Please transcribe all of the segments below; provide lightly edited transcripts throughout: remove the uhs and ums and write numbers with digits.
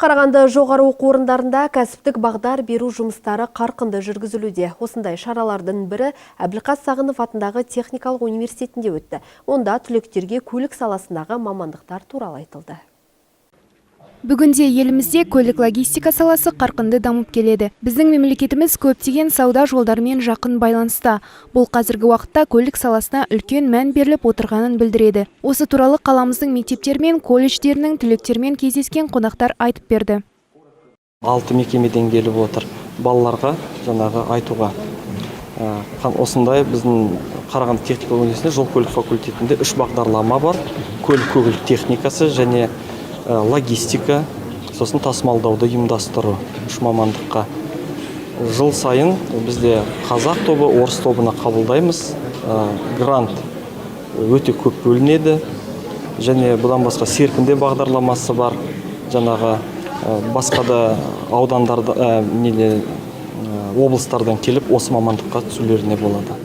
Қарағанды жоғары оқу орындарында кәсіптік бағдар беру жұмыстары қарқынды жүргізілуде. Осындай шаралардың бірі Әбілқас Сағынов атындағы техникалық университетінде өтті. Онда түлектерге көлік саласындағы мамандықтар туралы айтылды. Бүгінде елімізде көлік логистика саласы қарқынды дамып келеді. Біздің мемлекетіміз көптеген сауда жолдарымен жақын байланыста. Бұл қазіргі уақытта көлік саласына үлкен мән беріліп отырғанын білдіреді. Осы туралы қаламыздың мектептер мен колледждерінің түлектермен кездескен қонақтар айтып берді. 6 мекемеден келіп отыр. Балаларға жаңағы айтуға. Осындай біздің Қарағанды техникалық университетінде жол көлік факультетінде 3 бағдарлама бар. Көлік техникасы және логистика, сосын тасымалдауды ұйымдастыру 3 мамандыққа. Жыл сайын бізде қазақ тобы, орыс тобына қабылдаймыз. Грант өте көп бөлінеді. Және бұдан басқа серпінде бағдарламасы бар. Жаңағы басқа да аудандарда, облыстардан келіп осы мамандыққа түсулеріне болады.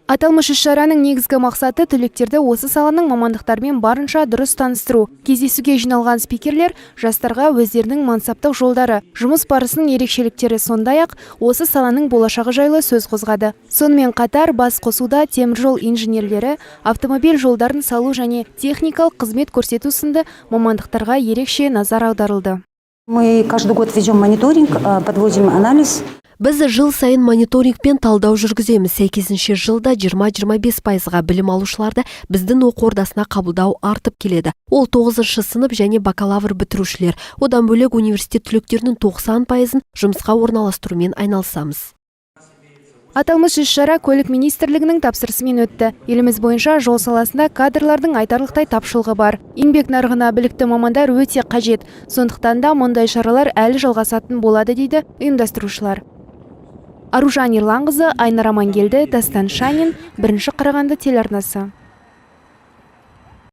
Аталмыш іс-шараның негізгі мақсаты түлектерді осы саланың мамандықтарымен барынша дұрыс таныстыру. Кездесуге жиналған спикерлер жастарға өздерінің мансаптық жолдары, жұмыс барысының ерекшеліктері сондай-ақ осы саланың болашағы жайлы сөз қозғады. Сонымен қатар бас қосуда теміржол инженерлері, автомобиль жолдарын салу және техникалық қызмет көрсету сынды мамандықтарға ерекше назар аударылды. Мы каждый год ведем мониторинг, подводим анализ. Біз жыл сайын мониторинг пен талдау жүргіземіз. Сәйкесінше жылда 20-25%-ға білім алушыларды біздің оқу ордасына қабылдау артып келеді. Ол 9-шы сынып және бакалавр бітірушілер. Одан бөлек университет түлектерінің 90%-ын жұмысқа орналастырумен айналысамыз. Аталмыш іс-шара көлік министрлігінің тапсырысымен өтті. Еліміз бойынша жол саласында кадрлардың айтарлықтай тапшылығы бар. Еңбек нарығына білікті мамандар өте қажет. Сондықтан да мұндай шаралар әлі жалғасатын болады дейді ұйымдастырушылар. Аружан Ерланқызы, Айнар Амангелді, Дастан Шанин, 1 Қарағанды телеарнасы.